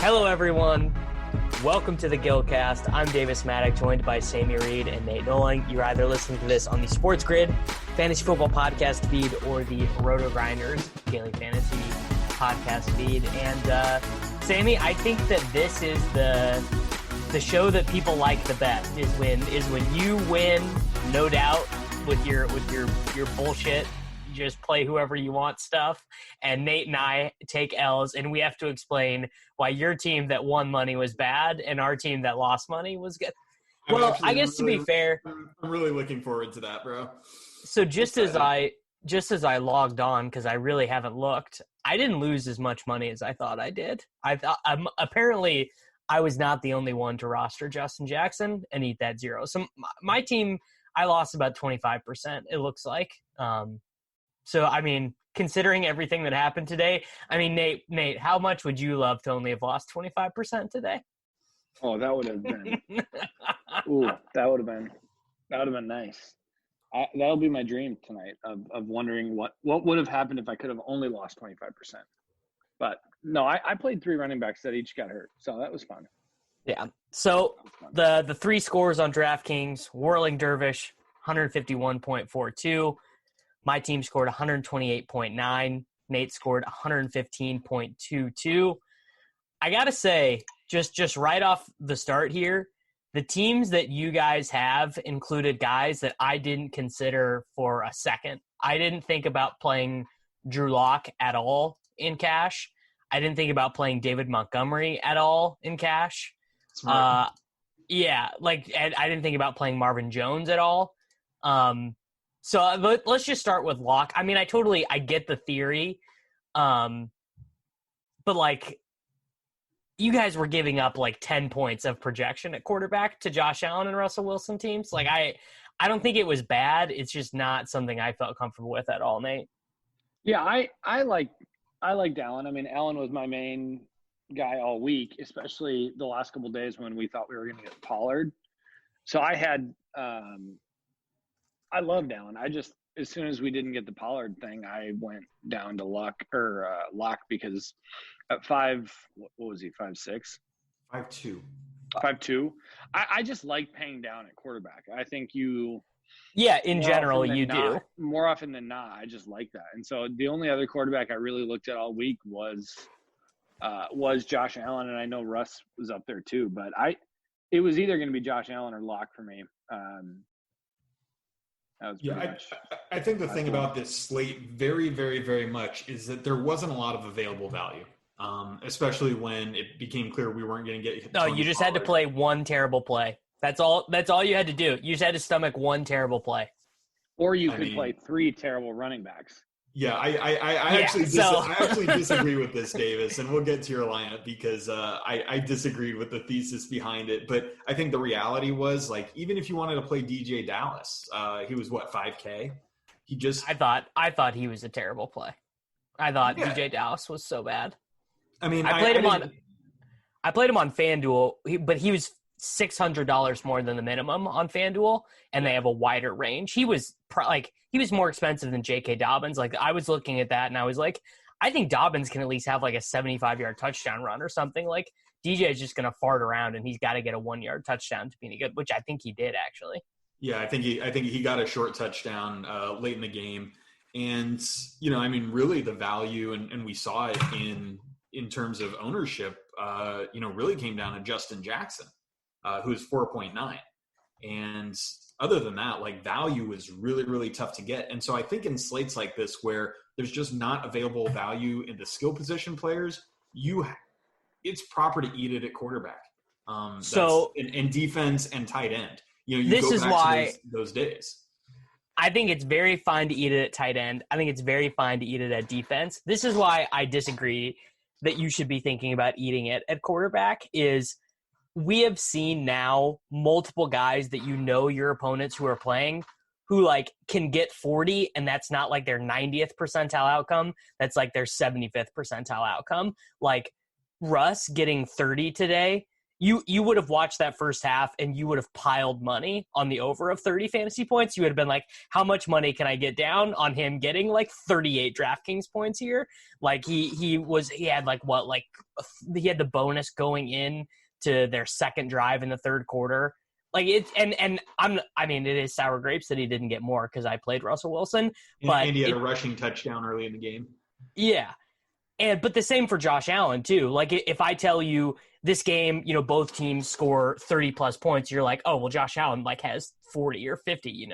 Hello, everyone. Welcome to the Gillcast. I'm Davis Maddock, joined by Sammy Reed and Nate Nolan. You're either listening to this on the Sports Grid Fantasy Football Podcast feed or the RotoGrinders Daily Fantasy Podcast feed. And Sammy, I think that this is the show that people like the best. Is when you win, no doubt, with your bullshit. Just play whoever you want stuff, and Nate and I take L's, and we have to explain why your team that won money was bad and our team that lost money was good. Well, I guess to be fair, I'm really looking forward to that, bro. So just as I logged on, because I really haven't looked, I didn't lose as much money as I thought I did. I thought apparently I was not the only one to roster Justin Jackson and eat that zero. So my team, I lost about 25%. It looks like. So, I mean, considering everything that happened today, I mean, Nate, how much would you love to only have lost 25% today? Oh, that would have been that would have been nice. That'll be my dream tonight of wondering what would have happened if I could have only lost 25%. But no, I played 3 running backs that each got hurt, so that was fun. Yeah. So the 3 scores on DraftKings: Whirling Dervish, 151.42. My team scored 128.9. Nate scored 115.22. I got to say, just right off the start here, the teams that you guys have included guys that I didn't consider for a second. I didn't think about playing Drew Lock at all in cash. I didn't think about playing David Montgomery at all in cash. I didn't think about playing Marvin Jones at all. So let's just start with Lock. I mean, I get the theory. But like, you guys were giving up like 10 points of projection at quarterback to Josh Allen and Russell Wilson teams. Like, I don't think it was bad. It's just not something I felt comfortable with at all, Nate. Yeah, I liked Allen. I mean, Allen was my main guy all week, especially the last couple of days when we thought we were going to get Pollard. So I loved Allen. As soon as we didn't get the Pollard thing, I went down to Lock because at 5, what was he, 5'6"? 5'2". 5'2". I just like paying down at quarterback. I think in general you do. More often than not, I just like that. And so the only other quarterback I really looked at all week was Josh Allen, and I know Russ was up there too, but it was either going to be Josh Allen or Lock for me. I think the thing about this slate very, very, very much is that there wasn't a lot of available value, especially when it became clear we weren't going to get. No, you just had to play one terrible play. That's all you had to do. You just had to stomach one terrible play. Or you could play 3 terrible running backs. Yeah, I actually disagree with this, Davis, and we'll get to your lineup because I disagreed with the thesis behind it. But I think the reality was, like, even if you wanted to play DJ Dallas, he was what, 5K? I thought he was a terrible play. I thought DJ Dallas was so bad. I mean, I played him on FanDuel, but he was $600 more than the minimum on FanDuel, and they have a wider range. He was he was more expensive than J.K. Dobbins. Like, I was looking at that, and I was like, I think Dobbins can at least have like a 75-yard touchdown run or something. Like, DJ is just going to fart around, and he's got to get a 1-yard touchdown to be any good, which I think he did actually. Yeah, I think he got a short touchdown late in the game, and I mean, really the value, and we saw it in terms of ownership. Really came down to Justin Jackson, who's 4.9, and other than that, like, value is really, really tough to get. And so I think in slates like this, where there's just not available value in the skill position players, it's proper to eat it at quarterback. So in defense and tight end, this is why those days. I think it's very fine to eat it at tight end. I think it's very fine to eat it at defense. This is why I disagree that you should be thinking about eating it at quarterback. Is we have seen now multiple guys that your opponents who are playing who like can get 40, and that's not like their 90th percentile outcome. That's like their 75th percentile outcome. Like Russ getting 30 today you would have watched that first half and you would have piled money on the over of 30 fantasy points. You would have been like, how much money can I get down on him getting like 38 DraftKings points here? Like he had the bonus going in to their second drive in the third quarter. Like it, and it is sour grapes that he didn't get more because I played Russell Wilson, but and he had a rushing touchdown early in the game. Yeah. But the same for Josh Allen too. Like if I tell you this game, both teams score 30 plus points, you're like, oh, well, Josh Allen like has 40 or 50,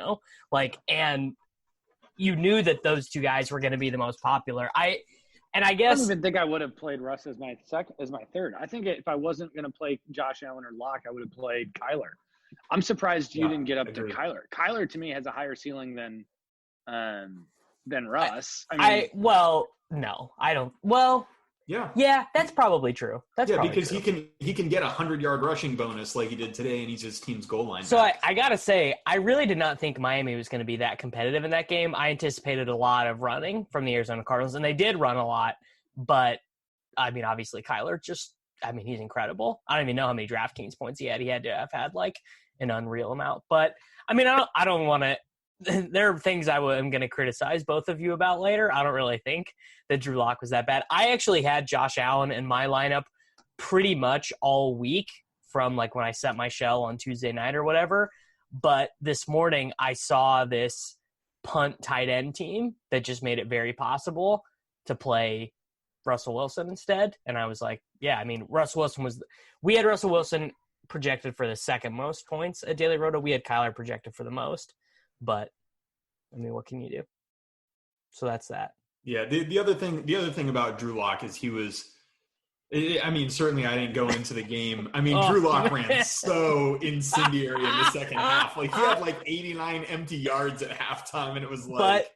and you knew that those two guys were going to be the most popular. I guess don't even think I would have played Russ as my third. I think if I wasn't going to play Josh Allen or Locke, I would have played Kyler. I'm surprised you didn't get up to Kyler. Kyler to me has a higher ceiling than Russ. No, I don't. Well, yeah, that's probably true. Because he can get 100-yard rushing bonus like he did today, and he's his team's goal line. So I gotta say, I really did not think Miami was going to be that competitive in that game. I anticipated a lot of running from the Arizona Cardinals, and they did run a lot. But I mean, obviously, Kyler he's incredible. I don't even know how many DraftKings points he had. He had to have had like an unreal amount. But I mean, I don't want to. There are things I'm going to criticize both of you about later. I don't really think that Drew Lock was that bad. I actually had Josh Allen in my lineup pretty much all week from like when I set my shell on Tuesday night or whatever. But this morning I saw this punt tight end team that just made it very possible to play Russell Wilson instead. And I was like, yeah, I mean, we had Russell Wilson projected for the second most points at Daily Roto. We had Kyler projected for the most. But I mean, what can you do? So that's that. Yeah. The other thing about Drew Lock is he was. I mean, certainly I didn't go into the game. I mean, Drew Lock ran so incendiary in the second half. Like he had like 89 empty yards at halftime, and it was like. But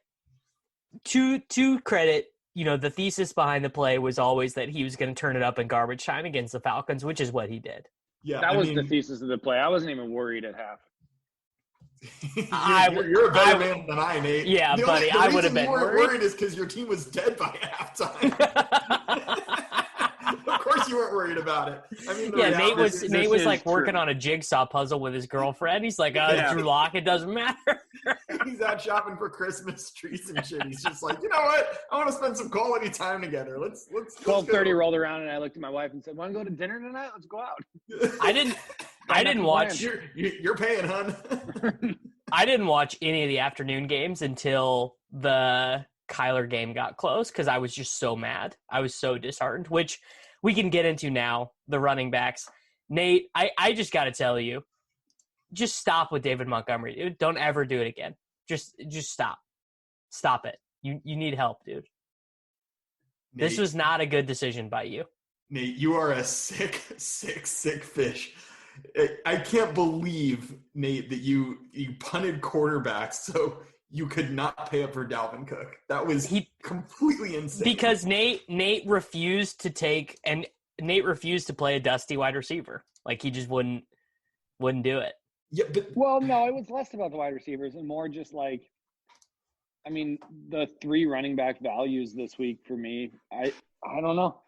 to credit, the thesis behind the play was always that he was going to turn it up in garbage time against the Falcons, which is what he did. Yeah, that was the thesis of the play. I wasn't even worried at half. You're a better man than I, Nate. Yeah, buddy, I would have been worried is because your team was dead by halftime. Of course, you weren't worried about it. I mean, Nate was like working on a jigsaw puzzle with his girlfriend. He's like, Drew Lock, it doesn't matter. He's out shopping for Christmas trees and shit. He's just like, you know what? I want to spend some quality time together. Let's 12:30 rolled around and I looked at my wife and said, "Want to go to dinner tonight? Let's go out." I didn't watch. You're paying, hon. I didn't watch any of the afternoon games until the Kyler game got close because I was just so mad. I was so disheartened, which we can get into now, the running backs. Nate, I just got to tell you, just stop with David Montgomery, dude. Don't ever do it again. Just stop. Stop it. You need help, dude. Nate, this was not a good decision by you. Nate, you are a sick fish. I can't believe, Nate, that you punted quarterbacks so you could not pay up for Dalvin Cook. That was completely insane. Because Nate refused to play a dusty wide receiver. Like he just wouldn't do it. Yeah, well, no, it was less about the wide receivers and more just like, I mean, the three running back values this week for me. I don't know.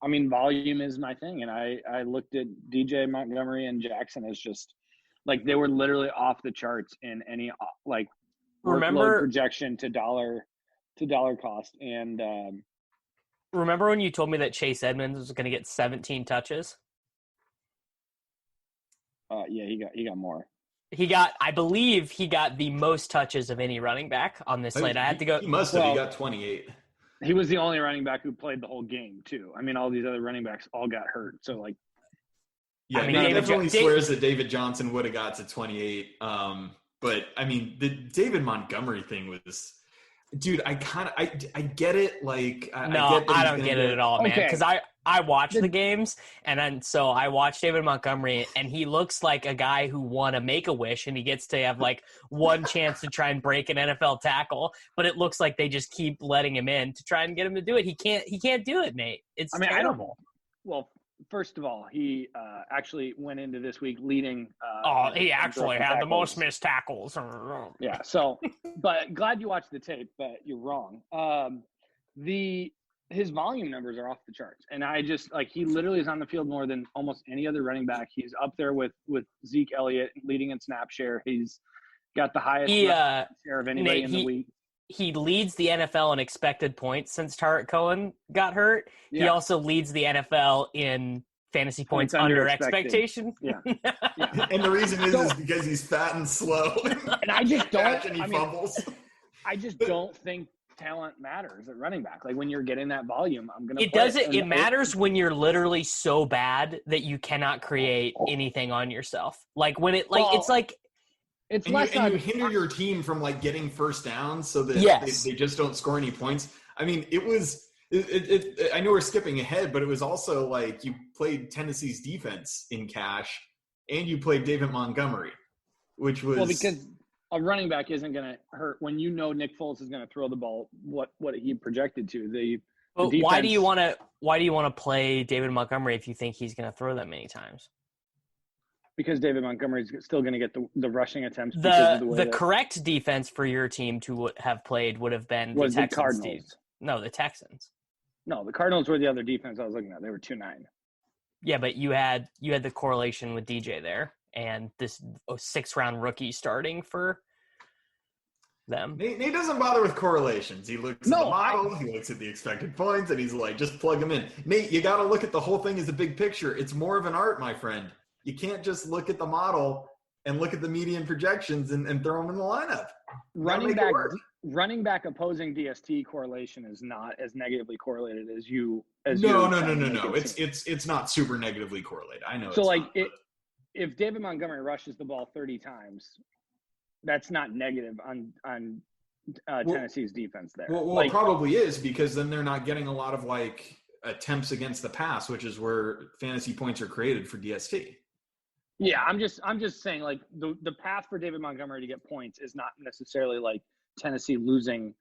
I mean, volume is my thing, and I looked at DJ Montgomery and Jackson as just like they were literally off the charts in any like workload projection to dollar cost. And remember when you told me that Chase Edmonds was going to get 17 touches? Yeah, he got more. I believe he got the most touches of any running back on this slate. I had to go. He must have. He got 28. He was the only running back who played the whole game, too. I mean, all these other running backs all got hurt. So, like, yeah, I mean, he definitely swears that David Johnson would have got to 28. But I mean, the David Montgomery thing was, dude, I get it. Like, I don't get it at all, man. Because I watch the games, and then so I watch David Montgomery, and he looks like a guy who won a Make-A-Wish, and he gets to have like one chance to try and break an NFL tackle, but it looks like they just keep letting him in to try and get him to do it. He can't do it, Nate. It's terrible. Well, first of all, he actually went into this week leading. He actually had the most missed tackles. Yeah. So, but glad you watched the tape, but you're wrong. his volume numbers are off the charts. And I just he literally is on the field more than almost any other running back. He's up there with Zeke Elliott leading in snap share. He's got the highest share of anybody in the league. He leads the NFL in expected points since Tarek Cohen got hurt. Yeah. He also leads the NFL in fantasy points under expectation. Yeah. And the reason is because he's fat and slow. And I just don't. Fumbles. I just don't think talent matters at running back. Like when you're getting that volume, I'm gonna. It matters when you're literally so bad that you cannot create anything on yourself. Like when it it's like. It's and less you hinder your team from getting first downs so that they just don't score any points. I mean, it was. I know we're skipping ahead, but it was also you played Tennessee's defense in cash, and you played David Montgomery, which was because a running back isn't going to hurt when Nick Foles is going to throw the ball what he projected to. The defense, why do you want to play David Montgomery if you think he's going to throw that many times? Because David Montgomery is still going to get the rushing attempts. The correct defense for your team to have played would have been the Cardinals. No, the Texans. No, the Cardinals were the other defense I was looking at. They were 2-9. Yeah, but you had the correlation with DJ there, and this 6th-round rookie starting for them. Nate doesn't bother with correlations. He looks at the model, he looks at the expected points, and he's like, just plug them in. Nate, you got to look at the whole thing as a big picture. It's more of an art, my friend. You can't just look at the model and look at the median projections and throw them in the lineup. Running back opposing DST correlation is not as negatively correlated as you. No. It's not super negatively correlated. I know. So if David Montgomery rushes the ball 30 times, that's not negative on Tennessee's defense there. Well, it probably is because then they're not getting a lot of attempts against the pass, which is where fantasy points are created for DST. Yeah, I'm just saying the path for David Montgomery to get points is not necessarily Tennessee losing.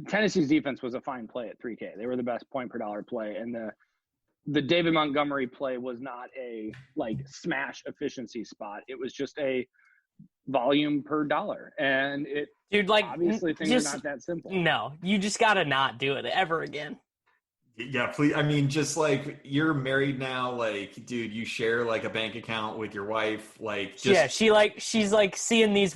Tennessee's defense was a fine play at 3K. They were the best point per dollar play, and the David Montgomery play was not a smash efficiency spot. It was just a volume per dollar, and obviously things are not that simple. No, you just got to not do it ever again. Yeah, please. I mean, just you're married now, dude, you share a bank account with your wife, she's seeing these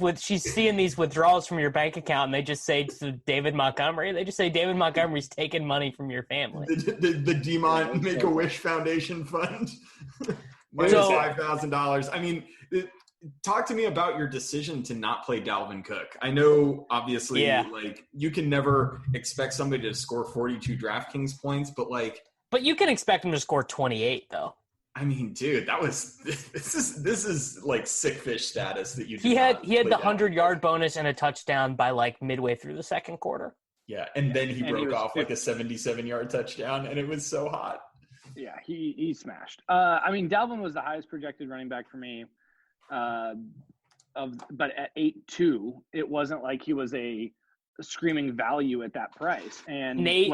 withdrawals from your bank account, and they just say to David Montgomery, David Montgomery's taking money from your family. The DeMont Make-A-Wish Foundation Fund, minus $5,000. I mean, talk to me about your decision to not play Dalvin Cook. I know, obviously, you can never expect somebody to score 42 DraftKings points, but you can expect him to score 28, though. I mean, dude, this is sick fish status that you. He had the 100-yard bonus and a touchdown by midway through the second quarter. Yeah, and then he broke off a 77-yard touchdown, and it was so hot. Yeah, he smashed. I mean, Dalvin was the highest projected running back for me. But at 8.2, it wasn't like he was a screaming value at that price. And Nate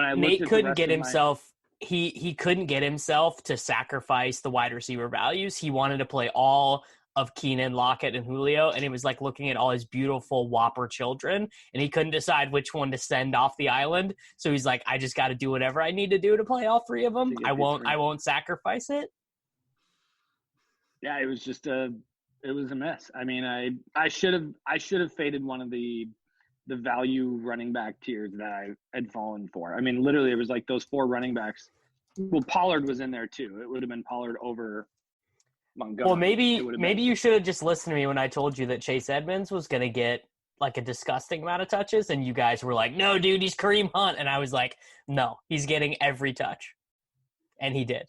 couldn't get himself. He couldn't get himself to sacrifice the wide receiver values. He wanted to play all of Keenan, Lockett, and Julio, and he was looking at all his beautiful Whopper children, and he couldn't decide which one to send off the island. So he's like, I just got to do whatever I need to do to play all 3 of them. I won't sacrifice it. Yeah, it was just it was a mess. I mean, I should have faded one of the value running back tiers that I had fallen for. I mean, literally, it was those 4 running backs. Well, Pollard was in there too. It would have been Pollard over Montgomery. Well, maybe you should have just listened to me when I told you that Chase Edmonds was going to get a disgusting amount of touches, and you guys were like, "No, dude, he's Kareem Hunt," and I was like, "No, he's getting every touch," and he did.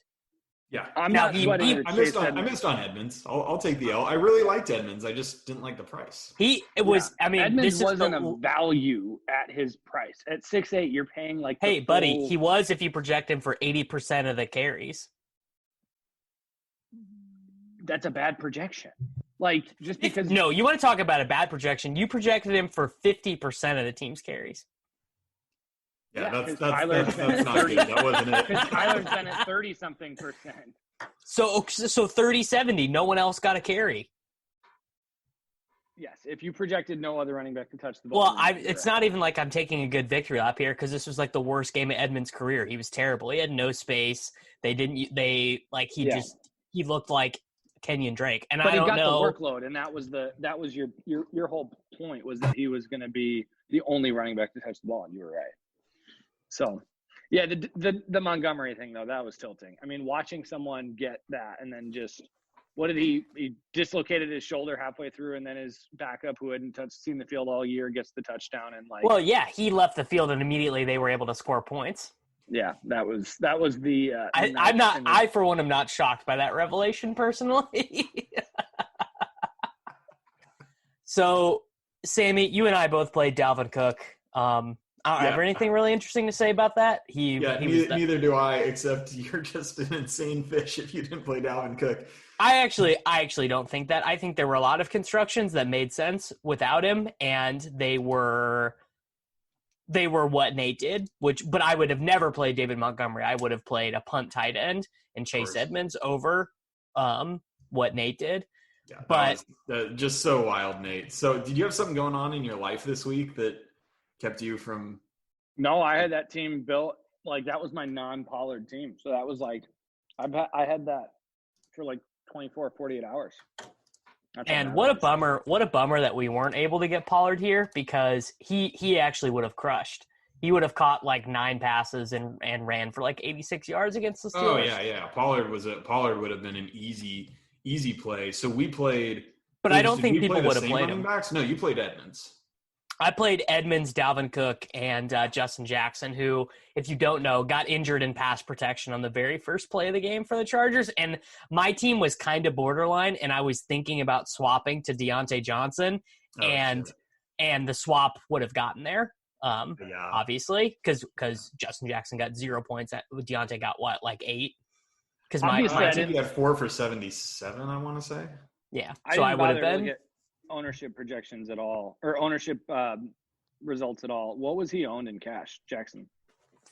Yeah, I missed on Edmonds. I'll take the L. I really liked Edmonds. I just didn't like the price. Edmonds wasn't a value at his price. At 6'8", you're paying Hey, buddy, he was if you project him for 80% of the carries. That's a bad projection. Just because. No, you want to talk about a bad projection? You projected him for 50% of the team's carries. Yeah, that's not good. That wasn't it. Because Tyler's been at 30-something%. So 30-70, no one else got a carry. Yes, if you projected no other running back to touch the ball. Well, it's not even like I'm taking a good victory lap here because this was like the worst game of Edmonds' career. He was terrible. He had no space. He looked like Kenyon Drake. And but I don't know. But he got the workload, and that was your whole point was that he was going to be the only running back to touch the ball, and you were right. So, yeah, the Montgomery thing though, that was tilting. I mean, watching someone get that and then just. What did he dislocated his shoulder halfway through, and then his backup, who hadn't seen the field all year, gets the touchdown and like. Well, yeah, he left the field, and immediately they were able to score points. Yeah, that was the. I for one am not shocked by that revelation personally. So, Sammy, you and I both played Dalvin Cook. I don't have anything really interesting to say about that. Neither do I, except you're just an insane fish if you didn't play Dalvin Cook. I actually don't think that. I think there were a lot of constructions that made sense without him, and they were what Nate did. But I would have never played David Montgomery. I would have played a punt tight end and Chase Edmonds over what Nate did. Yeah, but just so wild, Nate. So, did you have something going on in your life this week that kept you from? No, I had that team built like that was my non-Pollard team. So that was like I had that for like 24, 48 hours. And what a bummer that we weren't able to get Pollard here because he actually would have crushed. He would have caught like 9 passes and ran for like 86 yards against the Steelers. Oh yeah. Pollard would have been an easy play. So we played. But I don't think people would have played him. Backs? No, you played Edmonds. I played Edmonds, Dalvin Cook, and Justin Jackson, who, if you don't know, got injured in pass protection on the very first play of the game for the Chargers. And my team was kind of borderline, and I was thinking about swapping to Deontay Johnson, and the swap would have gotten there, obviously, because Justin Jackson got 0 points. Deontay got, what, like 8? Because my team had 4 for 77, I want to say. Yeah, so I would have been – ownership projections at all or ownership results at all. What was he owned in cash, Jackson?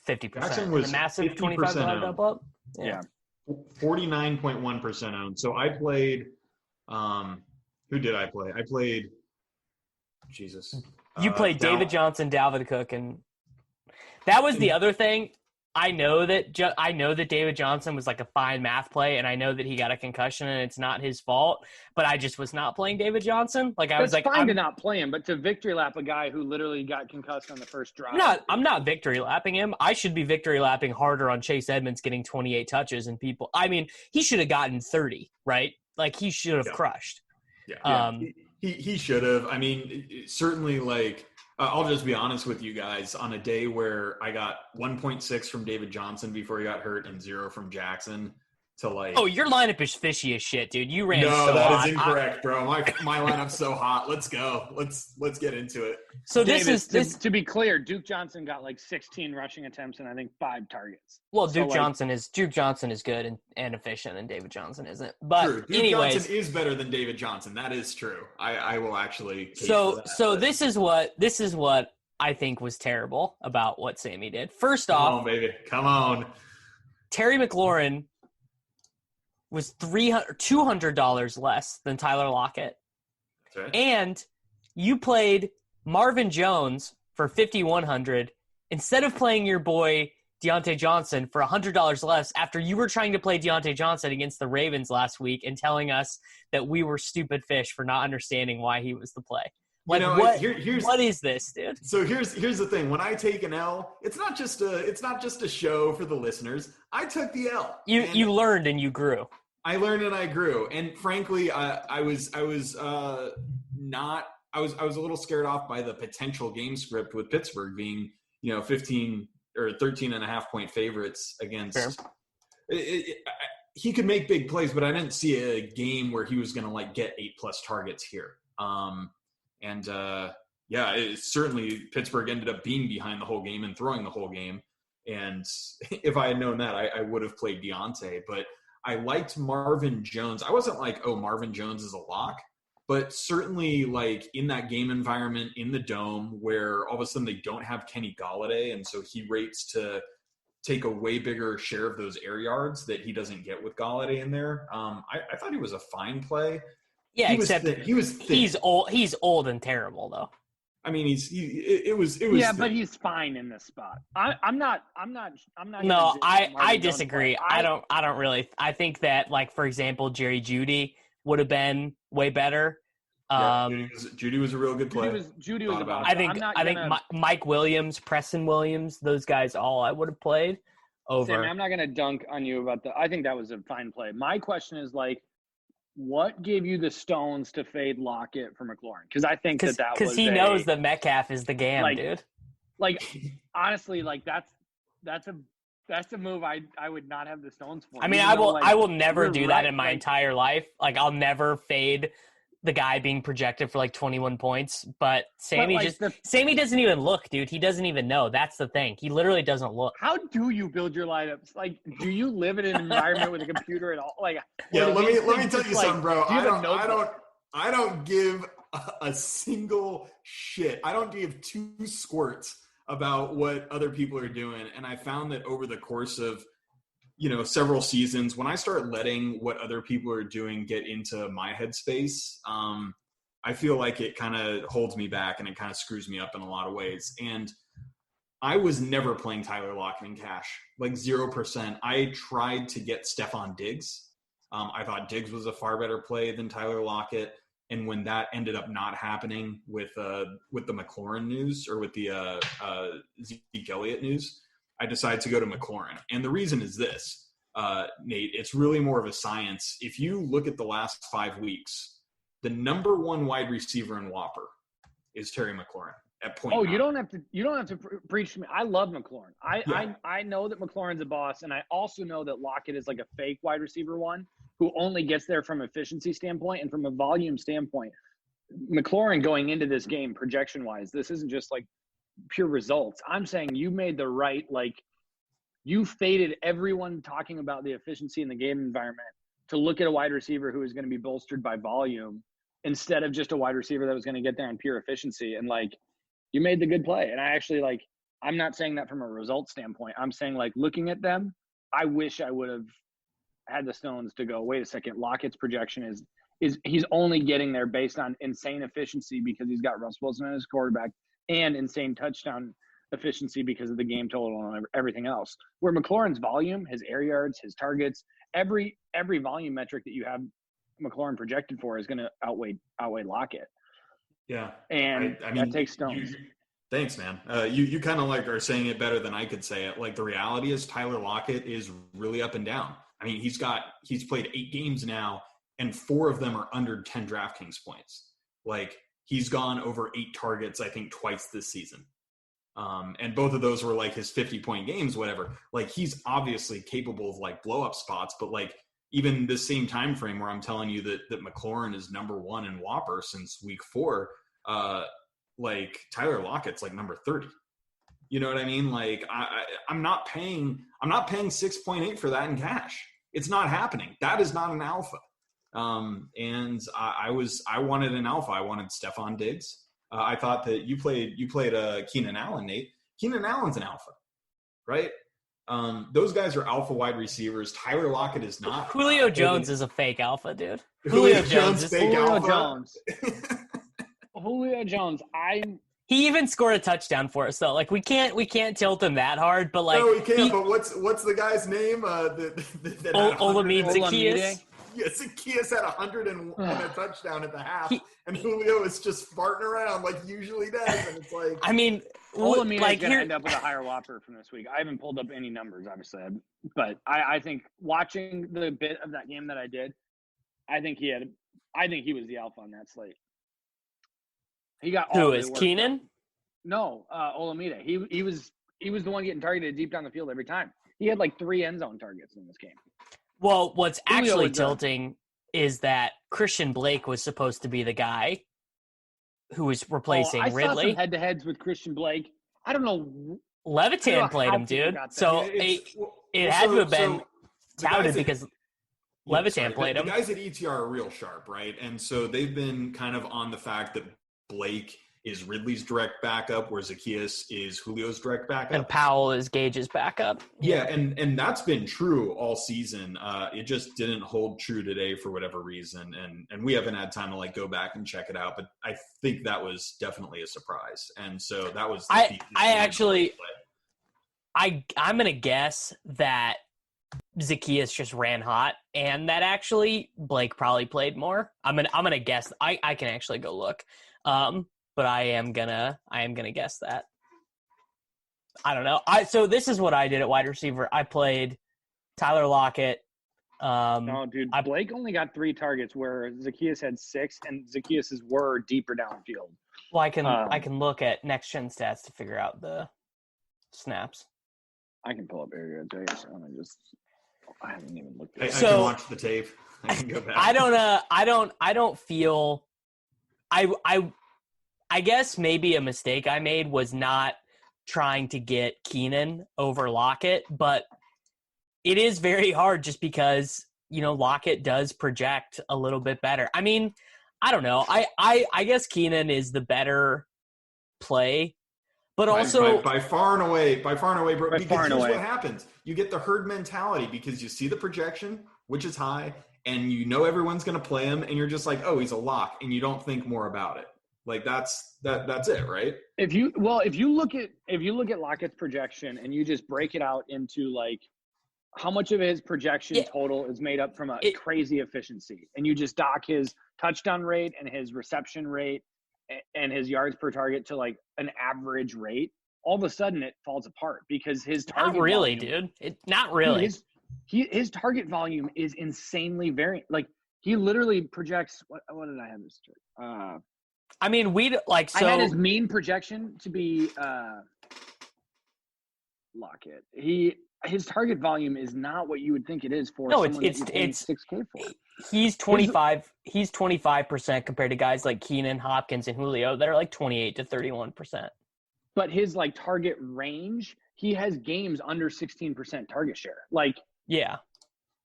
50%. Jackson was a massive $25 double up. Yeah. 49.1% owned. So I played who did I play? I played Jesus. You played David Johnson, Dalvin Cook, and that was the other thing. I know that David Johnson was like a fine math play, and I know that he got a concussion, and it's not his fault. But I just was not playing David Johnson. Like I was like, fine to not play him, but to victory lap a guy who literally got concussed on the first drive. I'm not victory lapping him. I should be victory lapping harder on Chase Edmonds getting 28 touches and people. I mean, he should have gotten 30, right? Like he should have crushed. Yeah. He should have. I mean, certainly like. I'll just be honest with you guys. On a day where I got 1.6 from David Johnson before he got hurt and 0 from Jackson to like. Oh, your lineup is fishy as shit, dude. You ran. No, that is incorrect, bro. My lineup's so hot. Let's go. Let's get into it. So David, to be clear, Duke Johnson got like 16 rushing attempts and I think 5 targets. Well, Duke Johnson is good and efficient, and David Johnson isn't. But true. Duke Johnson is better than David Johnson. That is true. I will actually. So this is what I think was terrible about what Sammy did. First off, come on, baby, come on. Terry McLaurin was $200 less than Tyler Lockett. That's right. And you played Marvin Jones for $5,100 instead of playing your boy Deontay Johnson for $100 less after you were trying to play Deontay Johnson against the Ravens last week and telling us that we were stupid fish for not understanding why he was the play. Like, what is this, dude? So here's the thing. When I take an L, it's not just a show for the listeners. I took the L. You learned and you grew. I learned and I grew. And frankly, I was a little scared off by the potential game script with Pittsburgh being, 15 or 13.5 point favorites against. He could make big plays, but I didn't see a game where he was going to like get 8+ targets here. Certainly Pittsburgh ended up being behind the whole game and throwing the whole game. And if I had known that, I would have played Deontay. But I liked Marvin Jones. I wasn't like, oh, Marvin Jones is a lock. But certainly, like, in that game environment, in the Dome, where all of a sudden they don't have Kenny Golladay, and so he rates to take a way bigger share of those air yards that he doesn't get with Golladay in there. I thought he was a fine play. Yeah, he was thin. He's old and terrible though. I mean, it was. Yeah, thin. but he's fine in this spot. I'm not. No, I Marvin disagree. Jones I don't really. I think that, like, for example, Jerry Jeudy would have been way better. Jeudy was a real good play. Jeudy was about. I think Mike Williams, Preston Williams, those guys all I would have played over. Sammy, I'm not going to dunk on you about I think that was a fine play. My question is, like, what gave you the stones to fade Lockett for McLaurin? Because I think that was because he knows that Metcalf is the game, dude. Like, honestly, like that's a move I would not have the stones for. I mean, I will never do that in my entire life. Like, I'll never fade the guy being projected for like 21 points, but Sammy Sammy doesn't even look, dude. He doesn't even know. That's the thing. He literally doesn't look. How do you build your lineups? Like, do you live in an environment with a computer at all? Like, yeah, let me tell you something, bro. I don't give a single shit. I don't give two squirts about what other people are doing. And I found that over the course of, several seasons, when I start letting what other people are doing get into my headspace, I feel like it kind of holds me back and it kind of screws me up in a lot of ways. And I was never playing Tyler Lockett in cash, like 0%. I tried to get Stephon Diggs. I thought Diggs was a far better play than Tyler Lockett. And when that ended up not happening with the McLaurin news or with the Zeke Elliott news, I decided to go to McLaurin. And the reason is this, Nate, it's really more of a science. If you look at the last 5 weeks, the number one wide receiver in Whopper is Terry McLaurin at 0.9. Oh, you don't have to preach to me. I love McLaurin. I know that McLaurin's a boss, and I also know that Lockett is like a fake wide receiver one who only gets there from efficiency standpoint and from a volume standpoint. McLaurin going into this game projection-wise, this isn't just like pure results. I'm saying you made the right, like, you faded everyone talking about the efficiency in the game environment to look at a wide receiver who is going to be bolstered by volume instead of just a wide receiver that was going to get there on pure efficiency. And, like, you made the good play. And I actually, like, I'm not saying that from a result standpoint. I'm saying, like, looking at them, I wish I would have had the stones to go, wait a second, Lockett's projection is he's only getting there based on insane efficiency because he's got Russ Wilson as quarterback and insane touchdown efficiency because of the game total and everything else. Where McLaurin's volume, his air yards, his targets, every volume metric that you have McLaurin projected for is going to outweigh Lockett. Yeah. And I mean, that takes stones. Thanks, man. You kind of like are saying it better than I could say it. Like, the reality is Tyler Lockett is really up and down. I mean, he's played 8 games now, and 4 of them are under 10 DraftKings points. Like, he's gone over 8 targets, I think, twice this season. And both of those were like his 50-point games, whatever. Like, he's obviously capable of like blow up spots, but like even this same time frame where I'm telling you that McLaurin is number 1 in Whopper since week 4, like Tyler Lockett's like number 30. You know what I mean? Like, I'm not paying 6.8 for that in cash. It's not happening. That is not an alpha. And I wanted an alpha. I wanted Stephon Diggs. I thought that you played Keenan Allen, Nate. Keenan Allen's an alpha, right? Those guys are alpha wide receivers. Tyler Lockett is not. Julio Jones is a fake alpha, dude. Julio Jones is fake Julio alpha. Jones. Julio Jones. He even scored a touchdown for us, though. Like, we can't tilt him that hard, but like, no, we can't. But what's the guy's name? That Olamide Zaccheaus. Yeah, Zaccheaus had 101 a touchdown at the half, and Julio is just farting around like he usually does. And it's like, I mean, Olamide like, going to end up with a higher Whopper from this week. I haven't pulled up any numbers, obviously, but I think watching the bit of that game that I did, I think he was the alpha on that slate. He got all. Who is Keenan? No, Olamide. He was the one getting targeted deep down the field every time. He had like 3 end zone targets in this game. Well, what's actually tilting is that Christian Blake was supposed to be the guy who was replacing Ridley. I saw some head-to-heads with Christian Blake. I don't know. Levitan played him, dude. So it had to have been touted because Levitan played him. The guys at ETR are real sharp, right? And so they've been kind of on the fact that Blake is Ridley's direct backup, where Zacchaeus is Julio's direct backup. And Powell is Gage's backup. Yeah, and that's been true all season. It just didn't hold true today for whatever reason, and we haven't had time to like go back and check it out. But I think that was definitely a surprise, and so that was. I'm gonna guess that Zacchaeus just ran hot, and that actually Blake probably played more. I'm gonna guess. I can actually go look. But I am gonna guess that. I don't know. So this is what I did at wide receiver. I played Tyler Lockett. No, dude. Blake only got 3 targets, where Zacchaeus had 6, and Zacchaeus's were deeper downfield. Well, I can look at next gen stats to figure out the snaps. I can pull up area J. I haven't even looked at it. I can watch the tape. I can go back. I don't feel. I guess maybe a mistake I made was not trying to get Keenan over Lockett, but it is very hard just because, Lockett does project a little bit better. I mean, I don't know. I guess Keenan is the better play, but also by far and away, bro. Because here's what happens. You get the herd mentality because you see the projection, which is high, and everyone's going to play him, and you're just like, oh, he's a lock, and you don't think more about it. Like that's it, right? If you look at Lockett's projection and you just break it out into like how much of his projection total is made up from a crazy efficiency, and you just dock his touchdown rate and his reception rate and his yards per target to like an average rate, all of a sudden it falls apart because his target not really, volume, dude. Not really. His target volume is insanely variant. Like he literally projects. What did I have this? I mean, I had his mean projection to be Lockett. His target volume is not what you would think it is for. No, it's $6K for. He's 25. He's 25% compared to guys like Keenan, Hopkins, and Julio that are like 28 to 31%. But his like target range, he has games under 16% target share. Like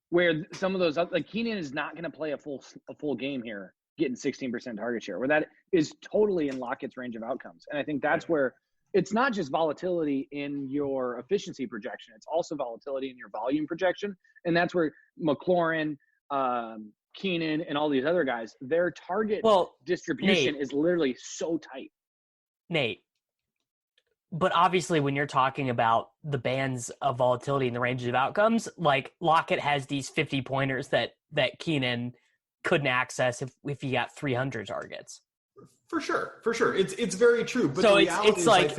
where some of those like Keenan is not going to play a full game here, getting 16% target share, where that is totally in Lockett's range of outcomes. And I think that's where it's not just volatility in your efficiency projection. It's also volatility in your volume projection. And that's where McLaurin, Keenan, and all these other guys, their target distribution is literally so tight. Nate, but obviously when you're talking about the bands of volatility and the ranges of outcomes, like Lockett has these 50 pointers that Keenan couldn't access if he got 300 targets. For sure. It's very true. But so the reality it's like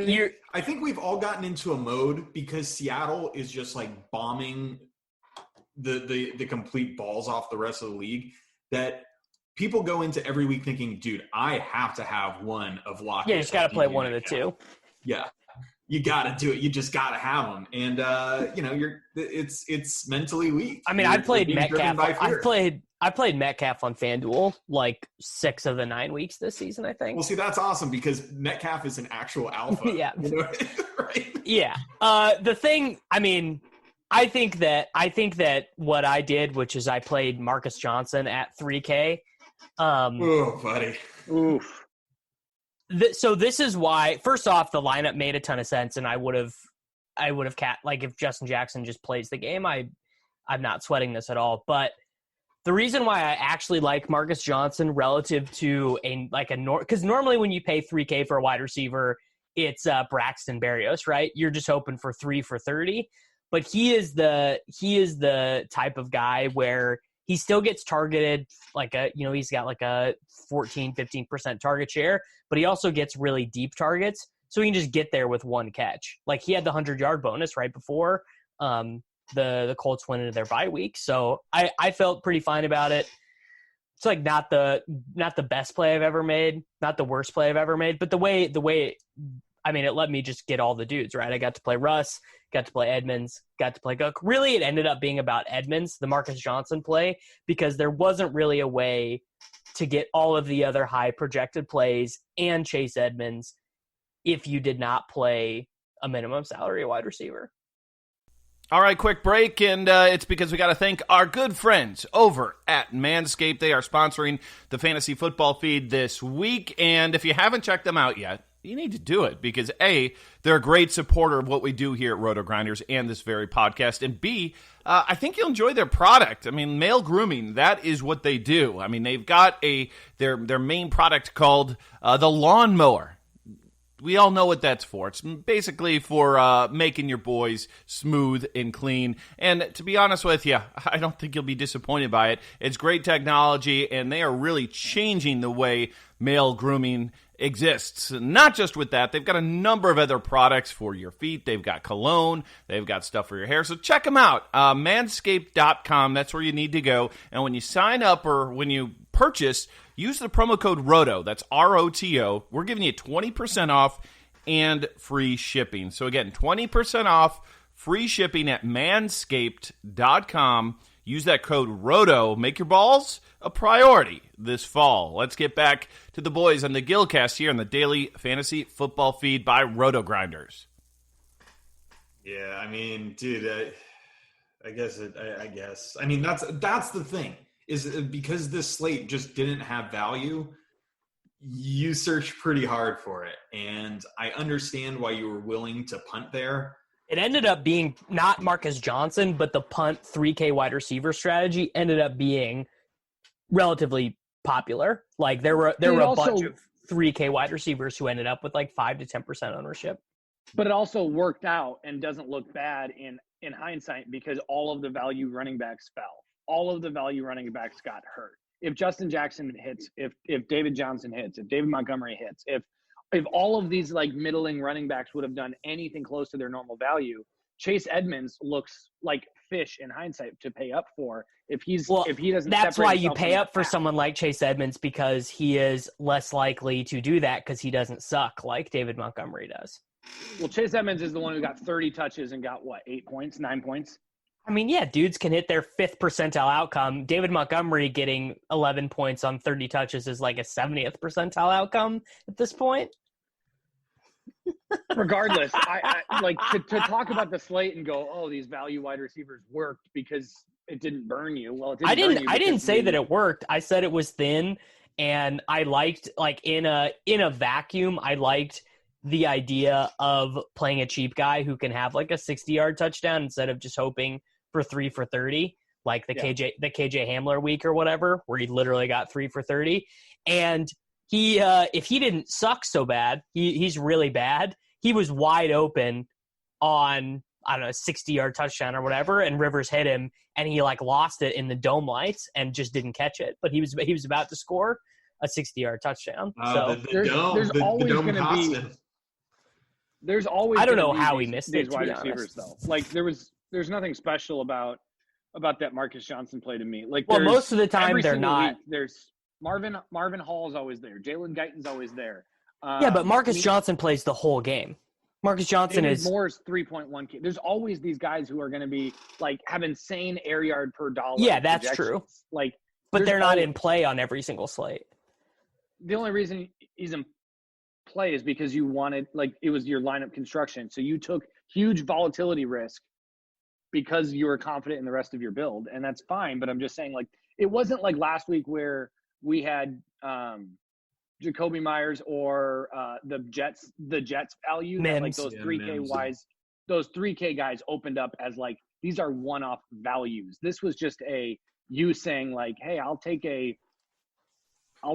I think we've all gotten into a mode because Seattle is just like bombing the complete balls off the rest of the league, that people go into every week thinking, dude, I have to have one of Lockett. Yeah, you just got to play one of the two. Yeah. You got to do it. You just got to have them. And, it's mentally weak. I mean, I played Metcalf. I played Metcalf on FanDuel like 6 of the 9 weeks this season, I think. Well, see, that's awesome because Metcalf is an actual alpha. Yeah. Right? Yeah. The thing, I mean, I think that what I did, which is I played Marcus Johnson at 3K. Oh, buddy. Oof. So this is why, first off, the lineup made a ton of sense, and I would have if Justin Jackson just plays the game, I'm not sweating this at all. But the reason why I actually like Marcus Johnson relative to because normally when you pay 3K for a wide receiver, it's Braxton Berrios, right? You're just hoping for 3 for 30, but he is the type of guy where he still gets targeted he's got like a 14-15% target share, but he also gets really deep targets, so he can just get there with one catch. Like he had the 100-yard bonus right before the Colts went into their bye week, so I felt pretty fine about it. It's like not the best play I've ever made, not the worst play I've ever made, but the way I mean, it let me just get all the dudes, right? I got to play Russ, got to play Edmonds, got to play Cook. Really, it ended up being about Edmonds, the Marcus Johnson play, because there wasn't really a way to get all of the other high projected plays and Chase Edmonds if you did not play a minimum salary wide receiver. All right, quick break, and it's because we got to thank our good friends over at Manscaped. They are sponsoring the Fantasy Football Feed this week, and if you haven't checked them out yet, you need to do it because A, they're a great supporter of what we do here at RotoGrinders and this very podcast, and B, I think you'll enjoy their product. I mean, male grooming, that is what they do. I mean, they've got their main product called the lawnmower. We all know what that's for. It's basically for making your boys smooth and clean. And to be honest with you, I don't think you'll be disappointed by it. It's great technology, and they are really changing the way male grooming exists. Not just with that, they've got a number of other products for your feet. They've got cologne. They've got stuff for your hair. So check them out. Manscaped.com. That's where you need to go. And when you sign up or when you purchase, use the promo code ROTO. That's ROTO. We're giving you 20% off and free shipping. So again, 20% off, free shipping at manscaped.com. Use that code ROTO. Make your balls a priority this fall. Let's get back to the boys on the Gillcast here on the Daily Fantasy Football Feed by RotoGrinders. Yeah, I mean, dude, I guess. I mean, that's the thing. Is because this slate just didn't have value, you searched pretty hard for it. And I understand why you were willing to punt there. It ended up being not Marcus Johnson, but the punt 3K wide receiver strategy ended up being relatively popular. Like there were a bunch of 3K wide receivers who ended up with like 5 to 10% ownership. But it also worked out and doesn't look bad in hindsight because all of the value running backs fell. All of the value running backs got hurt. If Justin Jackson hits, if David Johnson hits, if David Montgomery hits, if all of these like middling running backs would have done anything close to their normal value, Chase Edmonds looks like fish in hindsight to pay up for. If he doesn't, that's why you pay up for someone like Chase Edmonds9 he is less likely to do that because he doesn't suck like David Montgomery does. Well, Chase Edmonds is the one who got 30 touches and got 8 points, 9 points. I mean, yeah, dudes can hit their 5th percentile outcome. David Montgomery getting 11 points on 30 touches is like a 70th percentile outcome at this point. Regardless, I like to talk about the slate and go, oh, these value wide receivers worked because it didn't burn you. Well, it didn't. I didn't say that it worked. I said it was thin, and I liked like in a vacuum. I liked the idea of playing a cheap guy who can have like a 60-yard touchdown instead of just hoping for 3 for 30, like the KJ Hamler week or whatever, where he literally got 3 for 30. And he, if he didn't suck so bad, he's really bad. He was wide open on, I don't know, a 60-yard touchdown or whatever, and Rivers hit him, and he like lost it in the dome lights and just didn't catch it. But he was about to score a 60-yard touchdown. So there's always going to be. There's always. I don't know how he missed these it. Wide receivers though, like there's nothing special about that Marcus Johnson play to me. Like, most of the time they're not. Week, there's Marvin Hall is always there. Jalen Guyton's always there. Yeah, but Marcus Johnson plays the whole game. Marcus Johnson is Moore's 3.1K. There's always these guys who are going to be like have insane air yard per dollar. Yeah, that's true. Like, but they're not in play on every single slate. The only reason he's in play is because you wanted, like, it was your lineup construction. So you took huge volatility risk because you were confident in the rest of your build, and that's fine. But I'm just saying, like, it wasn't like last week where we had Jacoby Myers or the Jets value, that, like those 3K guys opened up as like these are one-off values. This was just you saying like, hey, I'll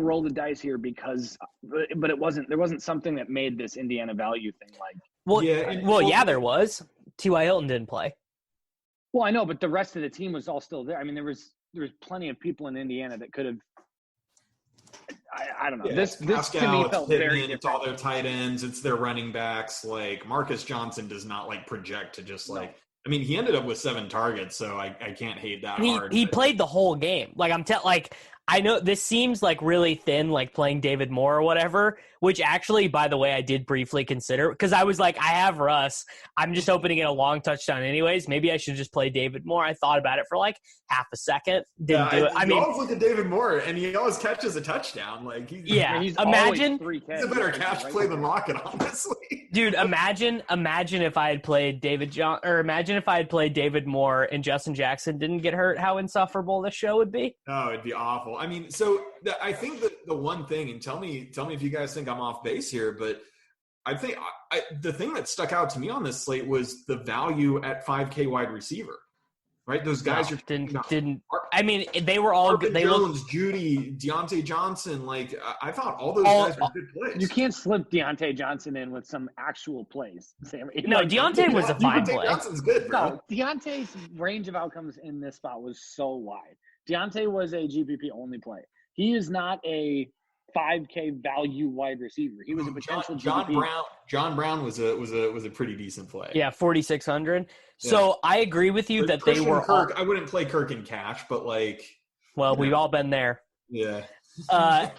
roll the dice here because, but there wasn't something that made this Indiana value thing like. Well, there was. T.Y. Hilton didn't play. Well, I know, but the rest of the team was all still there. I mean, there was plenty of people in Indiana that could have. I don't know. Yeah, this Pascal, to me felt very different. It's all their tight ends. It's their running backs. Like Marcus Johnson does not like project to just like. I mean, he ended up with 7 targets, so I can't hate that hard. He played the whole game. Like I know this seems like really thin, like playing David Moore or whatever, which actually, by the way, I did briefly consider because I was like, I have Russ. I'm just hoping to get a long touchdown anyways. Maybe I should just play David Moore. I thought about it for like half a second. Didn't do it. I mean, always look at David Moore, and he always catches a touchdown. Like, he's imagine he's a better cash play than Lockett, honestly. Dude, imagine if I had played imagine if I had played David Moore and Justin Jackson didn't get hurt. How insufferable this show would be. Oh, it'd be awful. I mean, so I think that the one thing, and tell me if you guys think I'm off base here, but I think the thing that stuck out to me on this slate was the value at 5K wide receiver. Right, those guys didn't. I mean, they were all good. They Jones, Judy, Deontay Johnson. Like, I thought all those guys were good plays. You can't slip Deontay Johnson in with some actual plays, Sammy. No, Deontay was a fine play. Deontay Johnson's good, bro. No, Deontay's range of outcomes in this spot was so wide. Deontay was a GPP only play. He is not a 5K value wide receiver. He was a potential GPP. John Brown was a pretty decent play. Yeah, 4,600. Yeah. So I agree with you that Christian they were. Kirk, I wouldn't play Kirk in cash, but like. Well, we've all been there. Yeah. I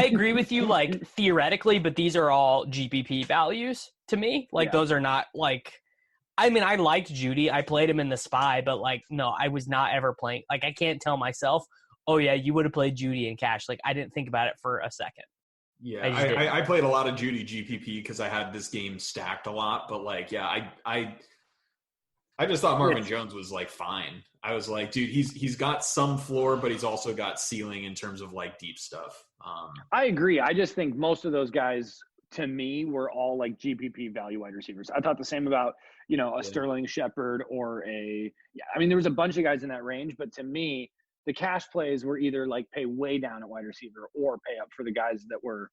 agree with you, like theoretically, but these are all GPP values to me. Like those are not like. I mean, I liked Judy. I played him in the spy, but like, no, I was not ever playing. Like, I can't tell myself, oh yeah, you would have played Judy in cash. Like, I didn't think about it for a second. Yeah, I played a lot of Judy GPP because I had this game stacked a lot. But like, yeah, I just thought Marvin Jones was like fine. I was like, dude, he's got some floor, but he's also got ceiling in terms of like deep stuff. I agree. I just think most of those guys, to me, were all like GPP value wide receivers. I thought the same about, a Sterling Shepard or I mean, there was a bunch of guys in that range, but to me, the cash plays were either like pay way down at wide receiver or pay up for the guys that were,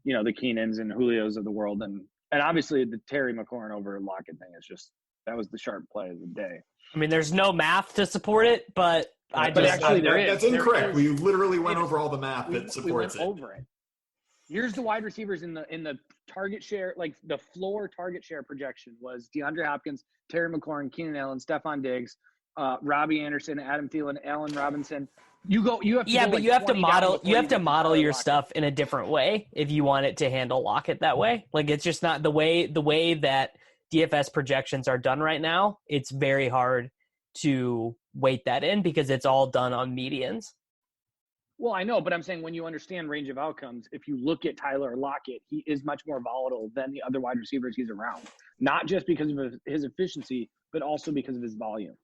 the Keenans and Julios of the world. And obviously the Terry McLaurin over Lockett thing is just, that was the sharp play of the day. I mean, there's no math to support it, but that's incorrect. We literally went over all the math that supports it. Over it. Here's the wide receivers in the target share, like the floor target share projection was DeAndre Hopkins, Terry McLaurin, Keenan Allen, Stephon Diggs, Robbie Anderson, Adam Thielen, Allen Robinson. You have to model your stuff in a different way if you want it to handle Lockett that way. Like, it's just not the way that DFS projections are done right now. It's very hard to weight that in because it's all done on medians. Well, I know, but I'm saying when you understand range of outcomes, if you look at Tyler Lockett, he is much more volatile than the other wide receivers he's around. Not just because of his efficiency, but also because of his volume.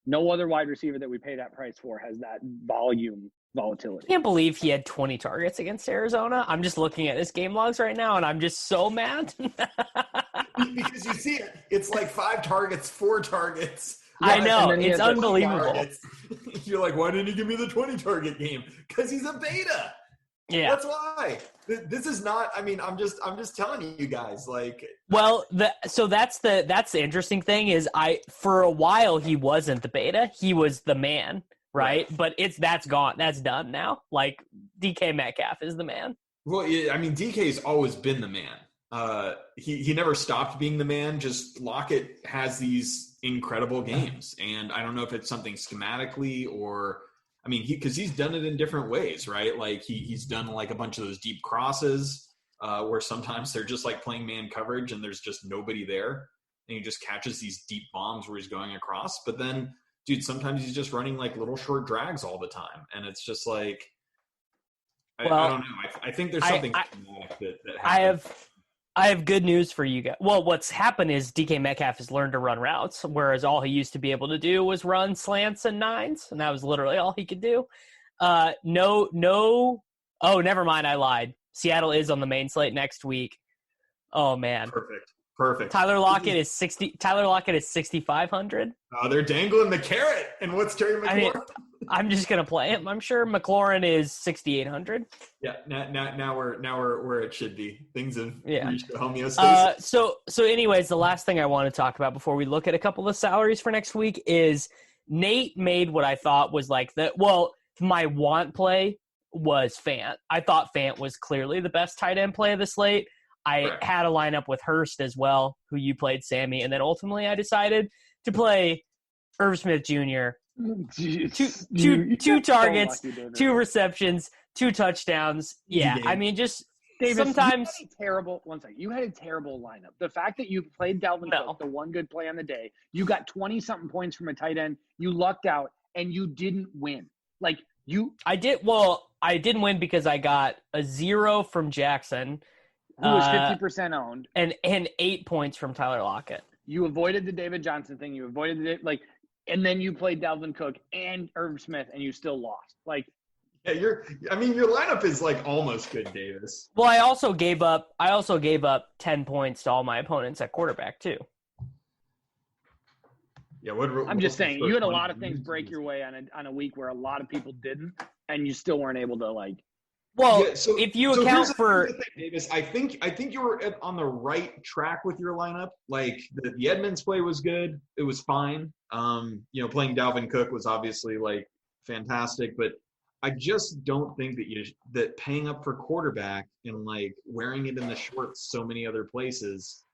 No other wide receiver that we pay that price for has that volatility. I can't believe he had 20 targets against Arizona. I'm just looking at his game logs right now, and I'm just so mad. Because you see it. It's like 5 targets, 4 targets. I know. It's unbelievable. You're like, why didn't he give me the 20 target game? Because he's a beta. Yeah. That's why. This is not, I mean, I'm just telling you guys, like. Well, that's the interesting thing is for a while, he wasn't the beta. He was the man, right? But that's gone. That's done now. Like, DK Metcalf is the man. Well, I mean, DK's always been the man. He never stopped being the man. Just Lockett has these incredible games, and I don't know if it's something schematically or, I mean, because he's done it in different ways, right? Like he's done like a bunch of those deep crosses where sometimes they're just like playing man coverage and there's just nobody there, and he just catches these deep bombs where he's going across. But then, dude, sometimes he's just running like little short drags all the time, and it's just like, I don't know. I think there's something that happens. I have good news for you guys. Well, what's happened is DK Metcalf has learned to run routes, whereas all he used to be able to do was run slants and nines, and that was literally all he could do. Oh, never mind. I lied. Seattle is on the main slate next week. Oh, man. Perfect. Tyler Lockett is 6,500. Oh, they're dangling the carrot. And what's Terry McLaurin? I mean, I'm just gonna play him. I'm sure McLaurin is 6,800. Yeah. Now we're where it should be. Things have reached the homeostasis. So anyways, the last thing I want to talk about before we look at a couple of salaries for next week is Nate made what I thought was like my want play was Fant. I thought Fant was clearly the best tight end play of the slate. I had a lineup with Hurst as well, who you played, Sammy, and then ultimately I decided to play Irv Smith Jr., Two targets, 2 receptions, 2 touchdowns. Yeah, I mean, just Davis, sometimes you had a terrible lineup. The fact that you played Dalvin Cook, the one good play on the day, you got 20-something points from a tight end, you lucked out, and you didn't win. I didn't win because I got a 0 from Jackson, who was 50% owned, and 8 points from Tyler Lockett. You avoided the David Johnson thing. You avoided and then you played Dalvin Cook and Irv Smith, and you still lost. Yeah, your lineup is almost good, Davis. Well, I also gave up 10 points to all my opponents at quarterback too. Yeah, I'm just saying you had a lot of things break your way on a week where a lot of people didn't, and you still weren't able to Well, yeah, if you account for thing, Davis, I think you were on the right track with your lineup. The Edmonds play was good; it was fine. Playing Dalvin Cook was obviously fantastic, but I just don't think that paying up for quarterback and wearing it in the shorts so many other places.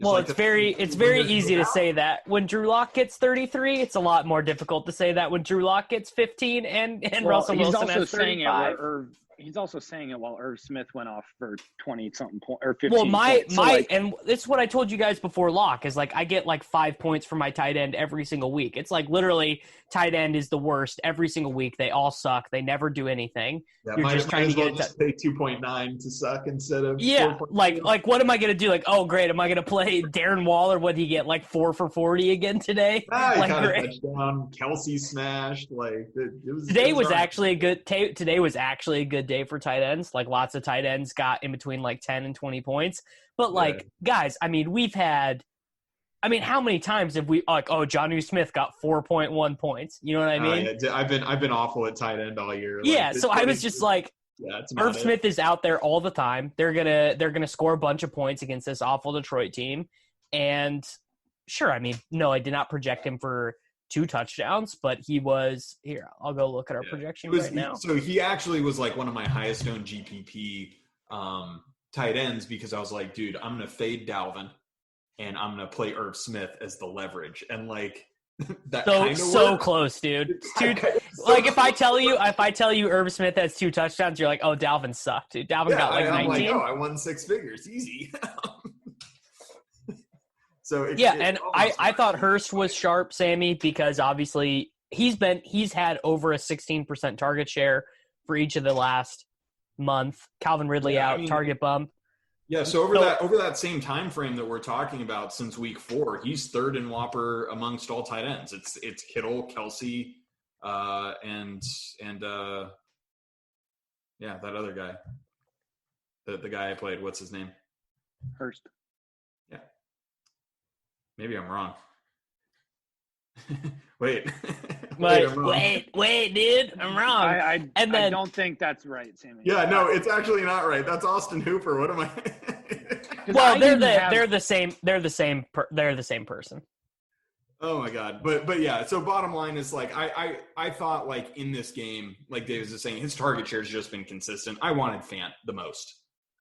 Well, it's very easy to say that when Drew Lock gets 33. It's a lot more difficult to say that when Drew Lock gets 15 and Russell Wilson has 35. He's also saying it while Irv Smith went off for 20-something points or 15 points. Well, and this is what I told you guys before lock is I get 5 points from my tight end every single week. It's literally tight end is the worst every single week. They all suck. They never do anything. Yeah, you're just trying to get pay 2.9 to suck instead of 4.2. What am I going to do? Oh, great. Am I going to play Darren Waller? What did he get? 4 for 40 again today? He got a touchdown. Kelsey smashed. Today was actually a good day for tight ends. Lots of tight ends got in between 10 and 20 points. But guys, I mean, we've had how many times have we Jonnu Smith got 4.1 points? You know what I mean? Yeah. I've been awful at tight end all year. So I was just Irv Smith is out there all the time. They're gonna score a bunch of points against this awful Detroit team. And sure, I did not project him for 2 touchdowns, but he was here. I'll go look at our projection right now. So he actually was one of my highest owned GPP tight ends because I was dude, I'm going to fade Dalvin and I'm going to play Irv Smith as the leverage. And that so close, dude. If I tell you Irv Smith has 2 touchdowns, you're oh, Dalvin sucked, dude. Dalvin got 19. I won 6 figures. Easy. I thought Hurst was sharp, Sammy, because obviously he's had over a 16% target share for each of the last month. Calvin Ridley target bump. Yeah, so over that same time frame that we're talking about since week 4, he's 3rd in Whopper amongst all tight ends. It's Kittle, Kelsey, and that other guy, the guy I played. What's his name? Hurst. Yeah. Maybe I'm wrong. Wait, dude, I'm wrong. I don't think that's right, Sammy. Yeah, no, it's actually not right. That's Austin Hooper. What am I? Well, they're the same. They're the same person. Oh my God. But yeah. So bottom line is I thought in this game, Davis is saying, his target share has just been consistent. I wanted Fant the most.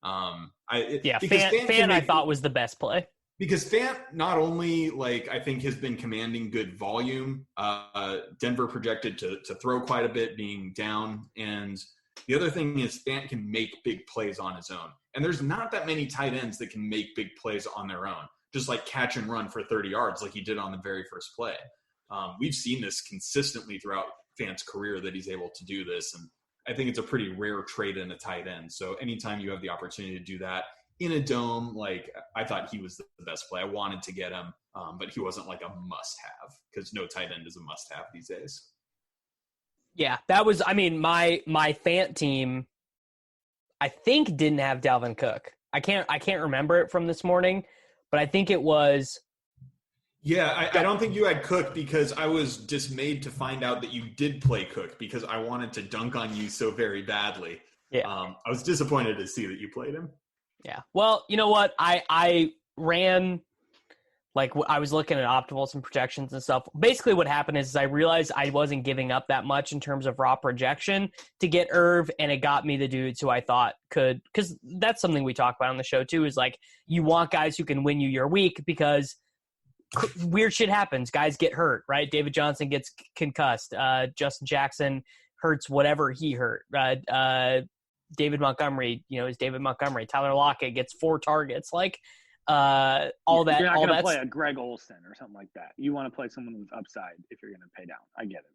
Fant I thought was the best play. Because Fant not only I think has been commanding good volume. Denver projected to throw quite a bit, being down, and the other thing is Fant can make big plays on his own. And there's not that many tight ends that can make big plays on their own, just catch and run for 30 yards like he did on the very first play. We've seen this consistently throughout Fant's career that he's able to do this, and I think it's a pretty rare trait in a tight end. So anytime you have the opportunity to do that in a dome, I thought he was the best play. I wanted to get him, but he wasn't a must-have because no tight end is a must-have these days. Yeah, that was. My Fant team, I think didn't have Dalvin Cook. I can't remember it from this morning, but I think it was. Yeah, I don't think you had Cook because I was dismayed to find out that you did play Cook because I wanted to dunk on you so very badly. Yeah, I was disappointed to see that you played him. Yeah. Well, you know what? I ran, I was looking at optimals and projections and stuff. Basically what happened is I realized I wasn't giving up that much in terms of raw projection to get Irv, and it got me the dudes who I thought could, because that's something we talk about on the show too, is you want guys who can win you your week, because weird shit happens. Guys get hurt, right? David Johnson gets concussed. Justin Jackson hurts whatever he hurt. David Montgomery, is David Montgomery. Tyler Lockett gets 4 targets. Like all that. You're not all going to that's play a Greg Olsen or something like that. You want to play someone with upside if you're going to pay down. I get it.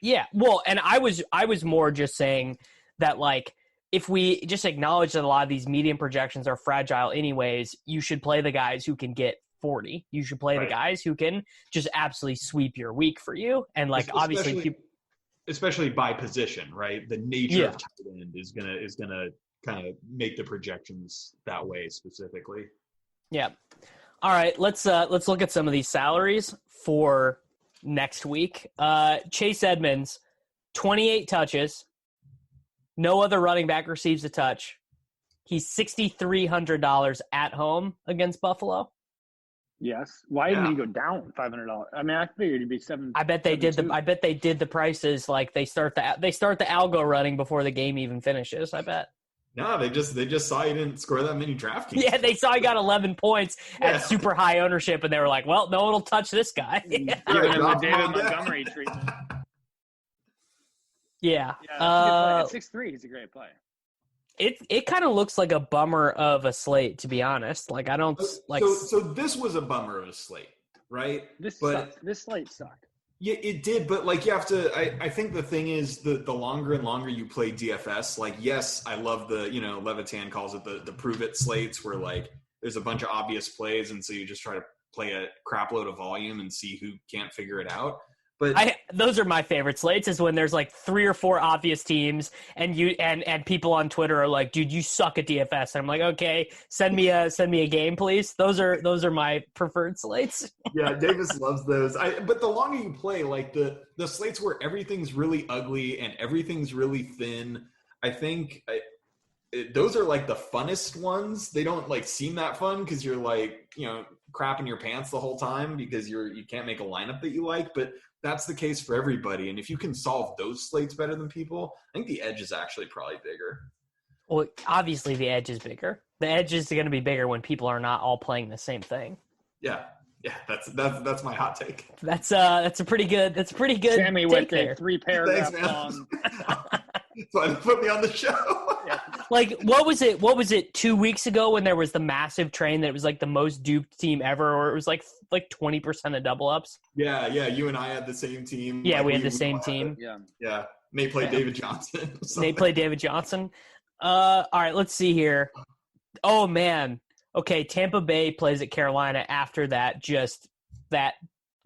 Yeah, well, and I was more just saying that, like, if we just acknowledge that a lot of these medium projections are fragile anyways, you should play the guys who can get 40. You should play the guys who can just absolutely sweep your week for you. And, like, especially by position, right? The nature of tight end is gonna kind of make the projections that way specifically. Yeah. All right, let's look at some of these salaries for next week. Chase Edmonds, 28 touches. No other running back receives a touch. He's $6,300 at home against Buffalo. Yes. Why didn't he go down $500? I mean, I figured he'd be $7. I bet they did the prices like they start the algo running before the game even finishes. I bet. No, they just saw he didn't score that many DraftKings. Yeah, they saw he got 11 points at super high ownership, and they were like, "Well, no one will touch this guy." Giving him the David Montgomery treatment. Yeah. At 6'3", he's a great play. It kind of looks like a bummer of a slate, to be honest. Like I don't like. So this was a bummer of a slate, right? This slate sucked. Yeah, it did, but like you have to. I think the thing is the longer and longer you play DFS, like yes, I love the Levitan calls it the prove it slates where like there's a bunch of obvious plays, and so you just try to play a crap load of volume and see who can't figure it out. But those are my favorite slates is when there's like 3 or 4 obvious teams and people on Twitter are like, dude, you suck at DFS. And I'm like, okay, send me a game, please. Those are my preferred slates. Yeah, Davis loves those. But the longer you play, like the slates where everything's really ugly and everything's really thin, I think those are like the funnest ones. They don't like seem that fun because you're like, crapping your pants the whole time because you can't make a lineup that you like, but that's the case for everybody. And if you can solve those slates better than people, I think the edge is actually probably bigger. Well, obviously the edge is bigger. The edge is going to be bigger when people are not all playing the same thing. Yeah. Yeah, that's my hot take. That's a pretty good Sammy take with there. a 3-paragraph long. That's why they put me on the show. Yeah. Like what was it 2 weeks ago when there was the massive train that it was like the most duped team ever, or it was like 20% of double ups? Yeah, you and I had the same team. Yeah, like, we had the same team. Yeah. Nate played David Johnson. Nate played David Johnson. All right, let's see here. Oh man. Okay, Tampa Bay plays at Carolina after that, just that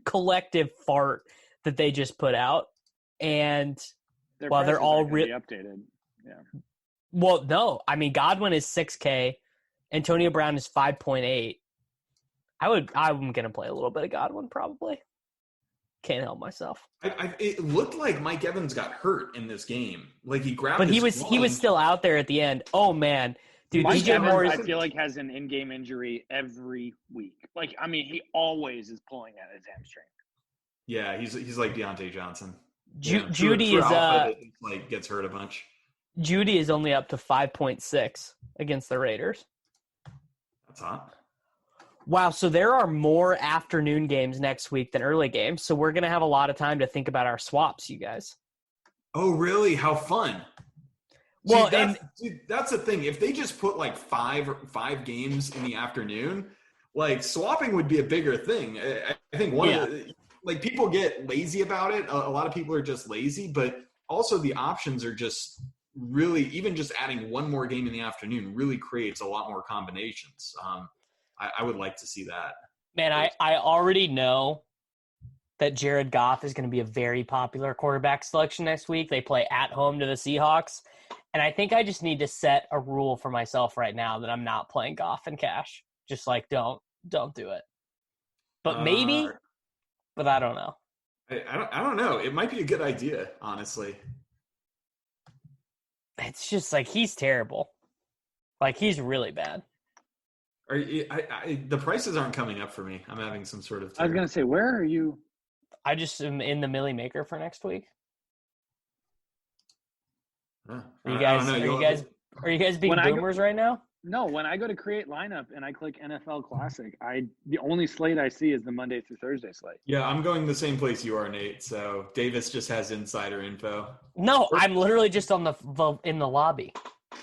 collective fart that they just put out. And while they're all updated. Yeah. Well, no. I mean, Godwin is 6K. Antonio Brown is 5.8. I'm going to play a little bit of Godwin probably. Can't help myself. It looked like Mike Evans got hurt in this game. Like he grabbed But he was still out there at the end. Oh man. Dude, Mike Evans, I feel like has an in-game injury every week. Like, I mean, he always is pulling at his hamstring. Yeah, he's like Deontay Johnson. Judy is like gets hurt a bunch. Judy is only up to 5.6 against the Raiders. That's hot. Wow, so there are more afternoon games next week than early games. So we're gonna have a lot of time to think about our swaps, you guys. Oh, really? How fun! Well, that's the thing. If they just put like five games in the afternoon, like swapping would be a bigger thing. I think like people get lazy about it. A lot of people are just lazy, but also the options are just really, even just adding one more game in the afternoon really creates a lot more combinations. I would like to see that. Man, I already know that Jared Goff is going to be a very popular quarterback selection next week. They play at home to the Seahawks. And I think I just need to set a rule for myself right now that I'm not playing Goff in cash. Just like, don't do it. But maybe, but I don't know. I don't know. It might be a good idea, honestly. It's just like, he's terrible. Like, he's really bad. The prices aren't coming up for me. I'm having some sort of... I was going to say, where are you? I just am in the Millie Maker for next week. Are you guys being boomers right now? No, when I go to create lineup and I click NFL Classic, the only slate I see is the Monday through Thursday slate. Yeah, I'm going the same place you are, Nate. So Davis just has insider info. No, I'm literally just on in the lobby.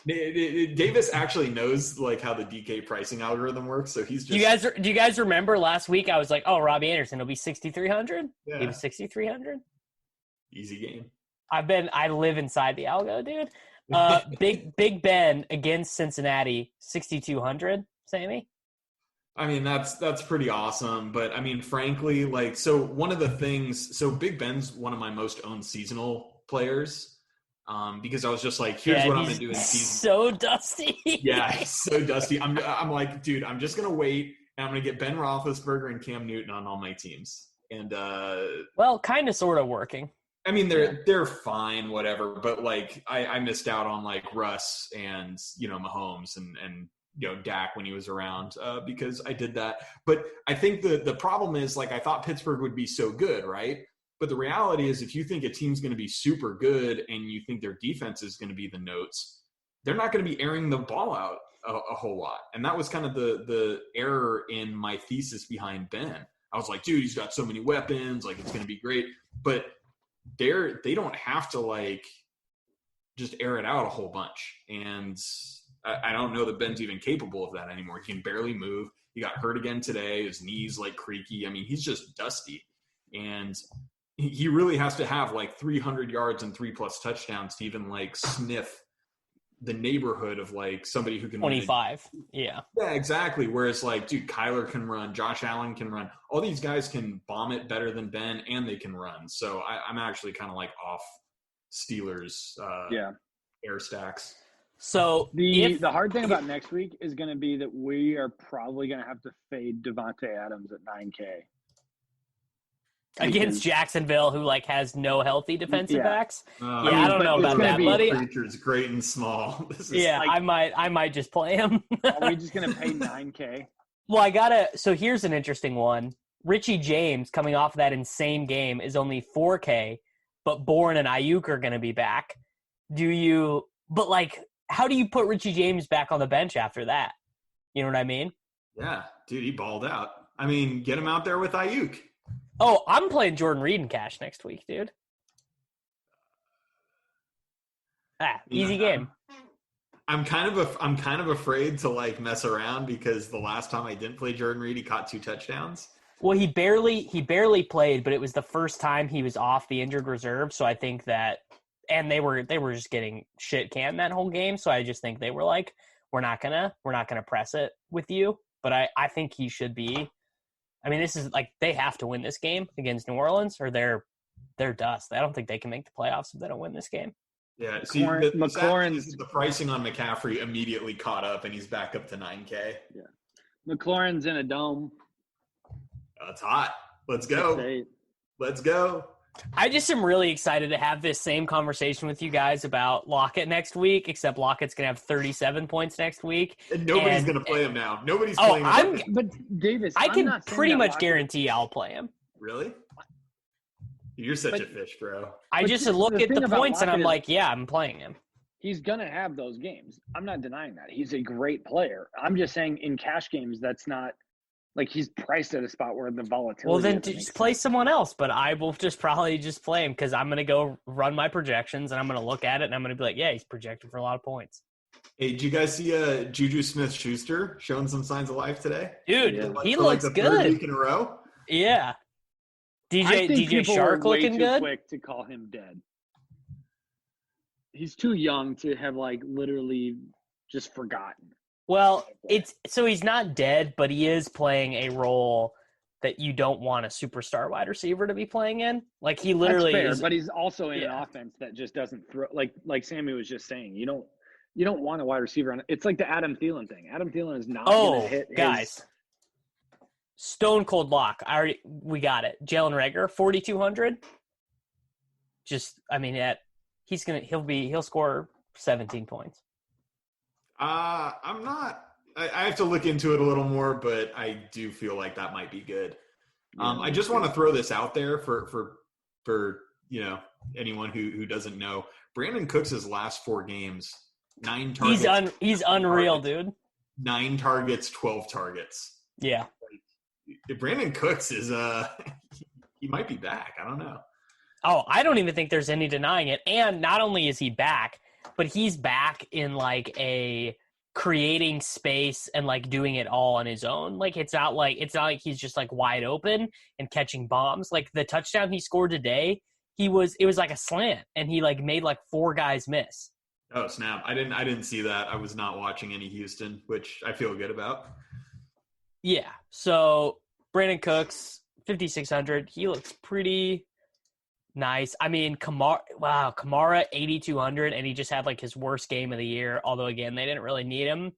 Davis actually knows like how the DK pricing algorithm works, so he's just. Do you guys remember last week? I was like, "Oh, Robbie Anderson will be 6,300." Yeah. He was 6,300. Easy game. I live inside the algo, dude. Big Ben against Cincinnati, 6,200. Sammy. I mean, that's pretty awesome. But I mean, frankly, like, so one of the things, so Big Ben's one of my most owned seasonal players. Because I was just like, here's what I'm gonna do in season. So dusty. Yeah, he's so dusty. I'm like, dude, I'm just gonna wait and I'm gonna get Ben Roethlisberger and Cam Newton on all my teams. And well, kind of sort of working. I mean, they're fine, whatever. But like, I missed out on like Russ and Mahomes and Dak when he was around because I did that. But I think the problem is like I thought Pittsburgh would be so good, right? But the reality is if you think a team's going to be super good and you think their defense is going to be the notes, they're not going to be airing the ball out a whole lot. And that was kind of the error in my thesis behind Ben. I was like, dude, he's got so many weapons, like it's going to be great. But they don't have to like just air it out a whole bunch. And I don't know that Ben's even capable of that anymore. He can barely move. He got hurt again today. His knee's like creaky. I mean, he's just dusty. And he really has to have like 300 yards and 3+ touchdowns to even like sniff the neighborhood of like somebody who can 25. Yeah, exactly. Whereas like, dude, Kyler can run, Josh Allen can run. All these guys can bomb it better than Ben, and they can run. So I'm actually kind of like off Steelers air stacks. So the hard thing about next week is going to be that we are probably going to have to fade Devontae Adams at 9K. Against Jacksonville, who like has no healthy defensive backs. I don't know about that, buddy. Creatures great and small. I might just play him. Are we just gonna pay 9K? Well, so here's an interesting one. Richie James coming off that insane game is only 4K, but Bourne and Ayuk are gonna be back. But like, how do you put Richie James back on the bench after that? You know what I mean? Yeah, dude, he balled out. I mean, get him out there with Ayuk. Oh, I'm playing Jordan Reed in cash next week, dude. Easy game. I'm kind of afraid to like mess around because the last time I didn't play Jordan Reed, he caught 2 touchdowns. Well, he barely played, but it was the first time he was off the injured reserve, so I think that, and they were just getting shit canned that whole game, so I just think they were like, we're not gonna press it with you, but I think he should be. I mean, this is like they have to win this game against New Orleans, or they're dust. I don't think they can make the playoffs if they don't win this game. Yeah, see, the pricing on McCaffrey immediately caught up, and he's back up to 9K. Yeah, McLaurin's in a dome. That's hot. Let's go. Let's go. I just am really excited to have this same conversation with you guys about Lockett next week, except Lockett's going to have 37 points next week. And nobody's going to play him now. Nobody's playing him. But Davis, I can pretty much guarantee I'll play him. Really? You're such a fish, bro. I just look at the points and I'm like, yeah, I'm playing him. He's going to have those games. I'm not denying that. He's a great player. I'm just saying in cash games, that's not – like he's priced at a spot where the volatility. Well, then just play someone else. But I will probably play him because I'm going to go run my projections and I'm going to look at it and I'm going to be like, yeah, he's projected for a lot of points. Hey, did you guys see Juju Smith-Schuster showing some signs of life today? Dude, he looks good. Third week in a row. Yeah. DJ Shark looking good. Quick to call him dead. He's too young to have like literally just forgotten. Well, he's not dead, but he is playing a role that you don't want a superstar wide receiver to be playing in. Like he literally is, but he's also in an offense that just doesn't throw. Like Sammy was just saying, you don't want a wide receiver on. It's like the Adam Thielen thing. Adam Thielen is not going to hit. Guys, stone cold lock. We got it. Jalen Reagor, 4,200. He'll score 17 points. I'm not. I have to look into it a little more, but I do feel like that might be good. I just want to throw this out there for anyone who doesn't know. Brandon Cooks' last 4 games, 9 targets. He's unreal, dude. 9 targets, 12 targets. Yeah. Brandon Cooks is he might be back. I don't know. Oh, I don't even think there's any denying it. And not only is he back, but he's back in like a creating space and like doing it all on his own. Like it's not like he's just like wide open and catching bombs. Like the touchdown he scored today, it was like a slant and he like made like 4 guys miss. Oh snap. I didn't see that. I was not watching any Houston, which I feel good about. Yeah. So Brandon Cooks, 5,600. He looks pretty nice. I mean, Kamara 8,200, and he just had like his worst game of the year. Although again, they didn't really need him.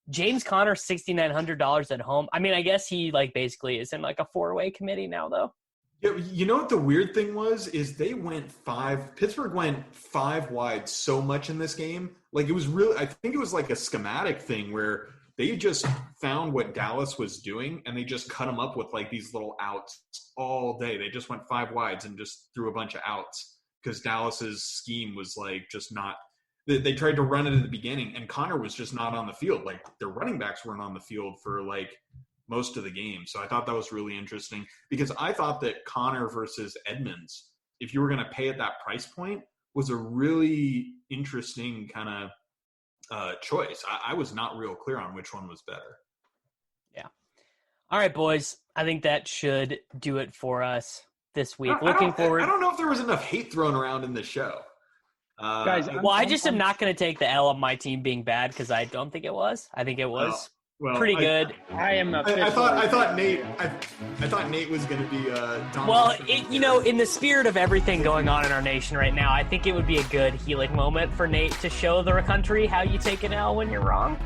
James Conner, $6,900 at home. I mean, I guess he like basically is in like a 4-way committee now, though. Yeah, you know what the weird thing was is Pittsburgh went 5 wide so much in this game. Like it was really, I think it was like a schematic thing where they just found what Dallas was doing and they just cut them up with like these little outs all day. They just went 5 wides and just threw a bunch of outs because Dallas's scheme was like just not. They tried to run it at the beginning and Connor was just not on the field. Like their running backs weren't on the field for like most of the game. So I thought that was really interesting because I thought that Connor versus Edmonds, if you were going to pay at that price point, was a really interesting kind of choice. I was not real clear on which one was better. Yeah. All right, boys. I think that should do it for us this week. I don't know if there was enough hate thrown around in the show. Guys, I just am not going to take the L of my team being bad because I don't think it was. I think it was pretty good. I thought Nate was going to be dominant. Well, in the spirit of everything going on in our nation right now, I think it would be a good healing moment for Nate to show the country how you take an L when you're wrong.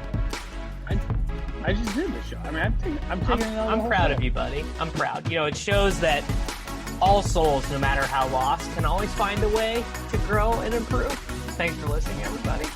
I just did the show. I mean, I'm taking an L. I'm proud of you, buddy. I'm proud. It shows that all souls, no matter how lost, can always find a way to grow and improve. Thanks for listening, everybody.